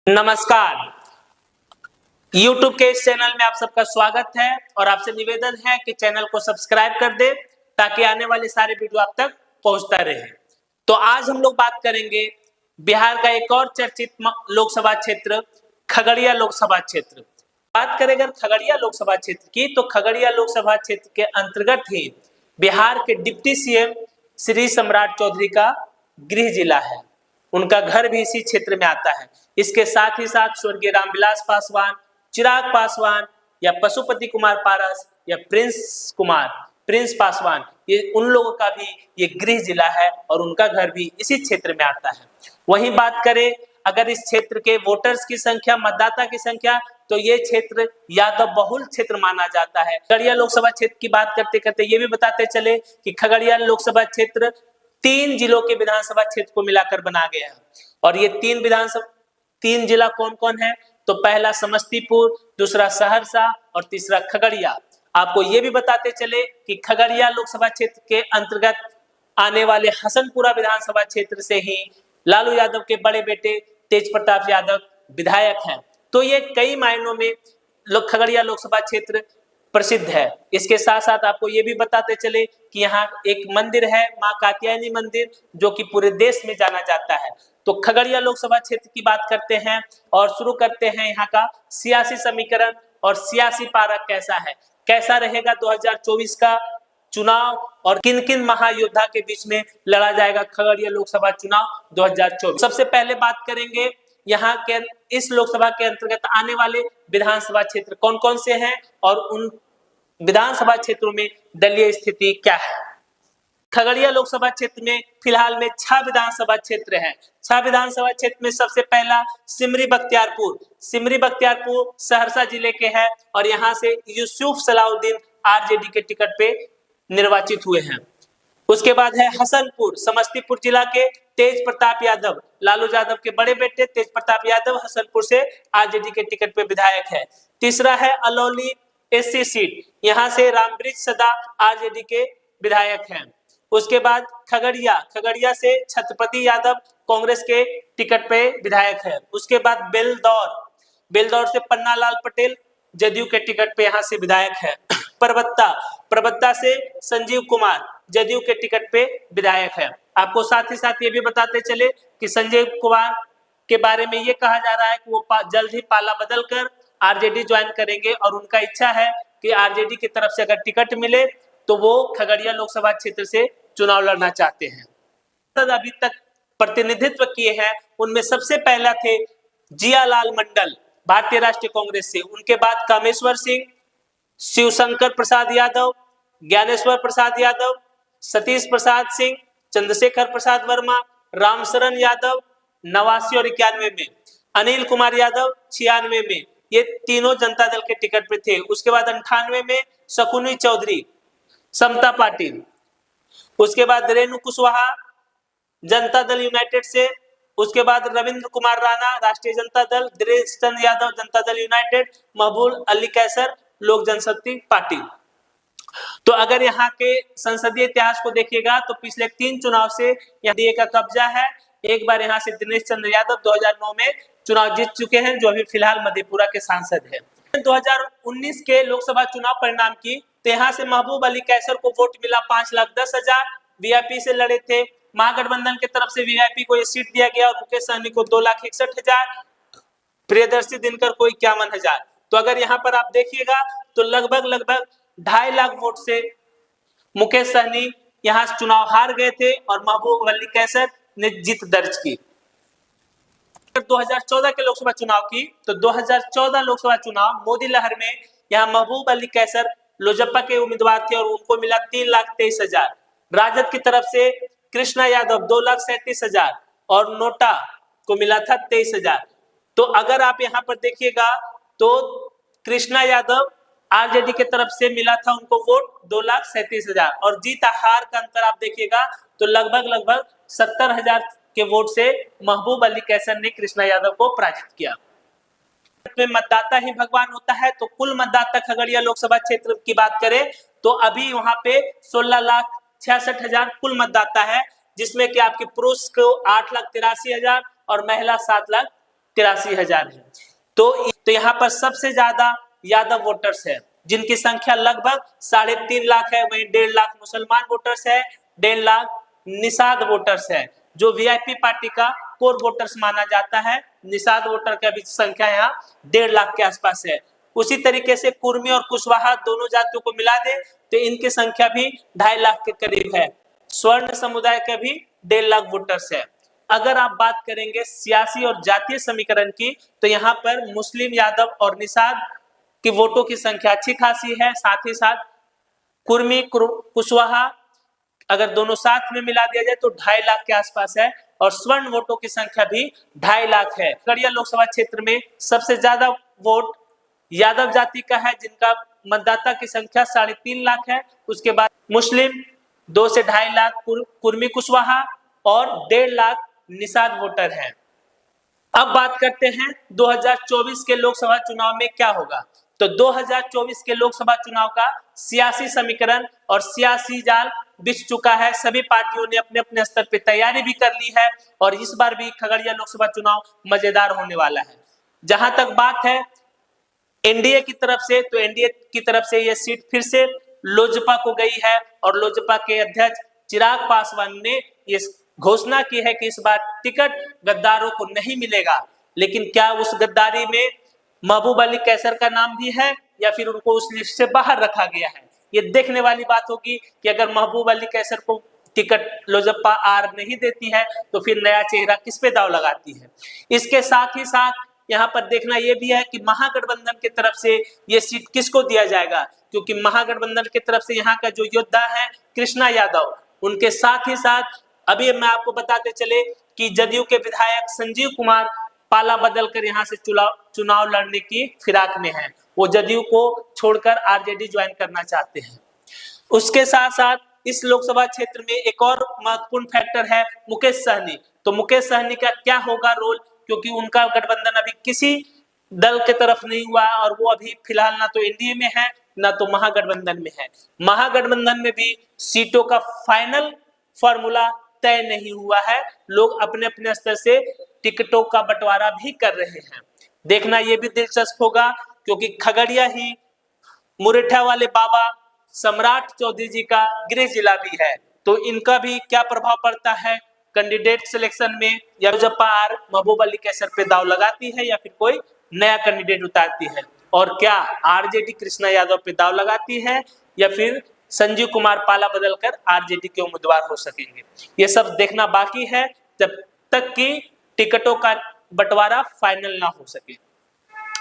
नमस्कार। YouTube के इस चैनल में आप सबका स्वागत है और आपसे निवेदन है कि चैनल को सब्सक्राइब कर दे ताकि आने वाले सारे वीडियो आप तक पहुंचता रहे। तो आज हम लोग बात करेंगे बिहार का एक और चर्चित लोकसभा क्षेत्र खगड़िया लोकसभा क्षेत्र। बात करें अगर खगड़िया लोकसभा क्षेत्र की, तो खगड़िया लोकसभा क्षेत्र के अंतर्गत ही बिहार के डिप्टी सीएम श्री सम्राट चौधरी का गृह जिला है। उनका घर भी इसी क्षेत्र में आता है। इसके साथ ही साथ स्वर्गीय रामविलास पासवान, चिराग पासवान या पशुपति कुमार पारस या प्रिंस पासवान, ये उन लोगों का भी ये गृह जिला है और उनका घर भी इसी क्षेत्र में आता है। वहीं बात करें अगर इस क्षेत्र के वोटर्स की संख्या, मतदाता की संख्या, तो ये क्षेत्र यादव बहुल क्षेत्र माना जाता है। खगड़िया लोकसभा क्षेत्र की बात करते करते ये भी बताते चले कि खगड़िया लोकसभा क्षेत्र 3 जिलों के विधानसभा क्षेत्र को मिलाकर बना गया है। और ये 3 जिला कौन कौन है? तो पहला समस्तीपुर, दूसरा सहरसा और तीसरा खगड़िया। आपको ये भी बताते चले कि खगड़िया लोकसभा क्षेत्र के अंतर्गत आने वाले हसनपुरा विधानसभा क्षेत्र से ही लालू यादव के बड़े बेटे तेज प्रताप यादव विधायक हैं। तो ये कई मायनों में खगड़िया लोकसभा क्षेत्र प्रसिद्ध है। इसके साथ साथ आपको ये भी बताते चले कि यहाँ एक मंदिर है, माँ कात्यायनी मंदिर, जो कि पूरे देश में जाना जाता है। तो खगड़िया लोकसभा क्षेत्र की बात करते हैं और शुरू करते हैं यहाँ का सियासी समीकरण और सियासी पारा कैसा है, कैसा रहेगा 2024 का चुनाव और किन किन महायोद्धा के बीच में लड़ा जाएगा खगड़िया लोकसभा चुनाव 2024। सबसे पहले बात करेंगे यहाँ के इस लोकसभा के अंतर्गत आने वाले विधानसभा क्षेत्र कौन कौन से हैं और उन विधानसभा क्षेत्रों में दलीय स्थिति क्या है। खगड़िया लोकसभा क्षेत्र में फिलहाल में 6 विधानसभा क्षेत्र हैं। 6 विधानसभा क्षेत्र में सबसे पहला सिमरी बख्तियारपुर सहरसा जिले के है और यहाँ से यूसुफ सलाउद्दीन आरजेडी के टिकट पे निर्वाचित हुए हैं। उसके बाद है हसनपुर, समस्तीपुर जिला के तेज प्रताप यादव, लालू यादव के बड़े बेटे तेज प्रताप यादव हसनपुर से आरजेडी के टिकट पे विधायक है। तीसरा है अलौली एससी सीट, यहाँ से रामवृक्ष सदा आरजेडी के विधायक हैं। उसके बाद खगड़िया से छत्रपति यादव कांग्रेस के टिकट पे विधायक है। उसके बाद बेलदौर से पन्नालाल पटेल जदयू के टिकट पे यहाँ से विधायक है। परबत्ता से संजीव कुमार जदयू के टिकट पे विधायक है। आपको साथ ही साथ ये भी बताते चले कि संजीव कुमार के बारे में ये कहा जा रहा है कि वो जल्द ही पाला बदल कर आरजेडी ज्वाइन करेंगे और उनका इच्छा है कि आरजेडी की तरफ से अगर टिकट मिले तो वो खगड़िया लोकसभा क्षेत्र से चुनाव लड़ना चाहते हैं। अभी तक प्रतिनिधित्व किए हैं उनमें सबसे पहला थे जियालाल मंडल भारतीय राष्ट्रीय कांग्रेस से, उनके बाद कामेश्वर सिंह, शिवशंकर प्रसाद यादव, ज्ञानेश्वर प्रसाद यादव, सतीश प्रसाद सिंह, चंद्रशेखर प्रसाद वर्मा, रामशरण यादव 89 और 91 में, अनिल कुमार यादव 96 में, ये तीनों जनता दल के टिकट पे थे। उसके बाद 98 में शकुनी चौधरी समता पार्टी, उसके बाद रेणु कुशवाहा जनता दल यूनाइटेड से, उसके बाद रविंद्र कुमार राणा राष्ट्रीय जनता दल, दिनेश चंद्र यादव जनता दल यूनाइटेड, महबूब अली कैसर लोक जनशक्ति पार्टी। तो अगर यहाँ के संसदीय इतिहास को देखिएगा तो पिछले 3 चुनाव से एनडीए का कब्जा है। एक बार यहाँ से दिनेश चंद्र यादव 2009 में चुनाव जीत चुके हैं, जो अभी फिलहाल मधेपुरा के सांसद है। 2019 के लोकसभा चुनाव परिणाम की, तो यहाँ से महबूब अली कैसर को वोट मिला 5,10,000, वीआईपी से लड़े थे। महागठबंधन की तरफ से वीआईपी को ये सीट दिया गया और मुकेश सहनी को 2,61,000, प्रियदर्शी दिनकर को 51,000। तो अगर यहाँ पर आप देखिएगा तो लगभग 2.5 लाख वोट से मुकेश सहनी यहाँ से चुनाव हार गए थे और महबूब अली कैसर ने जीत दर्ज की। 2014 के लोकसभा चुनाव की, तो 2014 लोकसभा चुनाव मोदी लहर में यहाँ महबूब अली कैसर लोजपा के उम्मीदवार थे और उनको मिला 3,23,000। राजद की तरफ से कृष्णा यादव 2,37,000 और नोटा को मिला था 23,000। तो अगर आप यहाँ पर देखिएगा तो कृष्णा यादव आरजेडी के तरफ से मिला था उनको वोट 2,37,000 और जीत हार का अंतर आप देखिएगा तो लगभग 70,000 के वोट से महबूब अली कैसर ने कृष्णा यादव को पराजित किया। में मतदाता ही भगवान होता है, तो कुल मतदाता खगड़िया लोकसभा क्षेत्र की बात करें तो अभी वहां पे 16,66,000 कुल मतदाता है, जिसमें कि आपके पुरुष को 8,83,000 और महिला 83,000 है। तो यहाँ पर सबसे ज्यादा यादव वोटर्स है जिनकी संख्या लगभग 3.5 लाख है। वहीं 1.5 लाख मुसलमान वोटर्स है, 1.5 लाख निषाद वोटर्स है, जो वीआईपी पार्टी का कोर वोटर्स माना जाता है। निषाद वोटर का भी संख्या यहाँ 1.5 लाख के आसपास है। उसी तरीके से कुर्मी और कुशवाहा दोनों जातियों को मिला दे तो इनकी संख्या भी 2.5 लाख के करीब है। स्वर्ण समुदाय का भी 1.5 लाख वोटर्स है। अगर आप बात करेंगे सियासी और जातीय समीकरण की तो यहाँ पर मुस्लिम, यादव और निषाद की वोटों की संख्या अच्छी खासी है। साथ ही साथ कुर्मी, कुशवाहा अगर दोनों साथ में मिला दिया जाए तो 2.5 लाख के आसपास है और स्वर्ण वोटों की संख्या भी 2.5 लाख है। खगड़िया लोकसभा क्षेत्र में सबसे ज्यादा वोट यादव जाति का है जिनका मतदाता की संख्या 3.5 लाख है। उसके बाद मुस्लिम 2 से 2.5 लाख, कुर्मी कुशवाहा और 1.5 लाख निषाद वोटर है। अब बात करते हैं 2024 के लोकसभा चुनाव में क्या होगा। तो 2024 के लोकसभा चुनाव का सियासी समीकरण और सियासी जाल बिछ चुका है। सभी पार्टियों ने अपने अपने स्तर पर तैयारी भी कर ली है और इस बार भी खगड़िया लोकसभा चुनाव मजेदार होने वाला है। जहां तक बात है एनडीए की तरफ से, तो एनडीए की तरफ से यह सीट फिर से लोजपा को गई है और लोजपा के अध्यक्ष चिराग पासवान ने ये घोषणा की है कि इस बार टिकट गद्दारों को नहीं मिलेगा। लेकिन क्या उस गद्दारी में महबूब अली कैसर का नाम भी है या फिर उनको उस लिस्ट से बाहर रखा गया है, ये देखने वाली बात होगी कि अगर महबूब अली कैसर को टिकट लोजपा आर नहीं देती है तो फिर नया चेहरा किस पे दाव लगाती है। इसके साथ ही साथ यहाँ पर देखना यह भी है कि महागठबंधन की तरफ से ये सीट किसको दिया जाएगा, क्योंकि महागठबंधन की तरफ से यहाँ का जो योद्धा है कृष्णा यादव, उनके साथ ही साथ अभी मैं आपको बताते चले कि जदयू के विधायक संजीव कुमार पाला बदलकर यहाँ से चुनाव लड़ने की फिराक में है। वो जदयू को छोड़कर आरजेडी ज्वाइन करना चाहते हैं। उसके साथ साथ इस लोकसभा क्षेत्र में एक और महत्वपूर्ण फैक्टर है मुकेश सहनी। तो मुकेश सहनी का क्या होगा रोल, क्योंकि उनका गठबंधन अभी किसी दल के तरफ नहीं हुआ और वो अभी फिलहाल ना तो एनडीए में है ना तो महागठबंधन में है। महागठबंधन में भी सीटों का फाइनल फॉर्मूला तय नहीं हुआ है। लोग अपने अपने स्तर से टिकटों का बंटवारा भी कर रहे हैं। देखना यह भी दिलचस्प होगा क्योंकि खगड़िया ही मुरेठा वाले बाबा सम्राट चौधरी जी का गृह जिला भी है। तो इनका भी क्या प्रभाव पड़ता है कैंडिडेट सिलेक्शन में, या लोजपा आर महबूब अली कैसर पे दाव लगाती है या फिर कोई नया कैंडिडेट उतारती है, और क्या आरजेडी कृष्णा यादव पे दाव लगाती है या फिर संजीव कुमार पाला बदलकर आरजेडी के उम्मीदवार हो सकेंगे। ये सब देखना बाकी है जब तक कि टिकटों का बंटवारा फाइनल ना हो सके।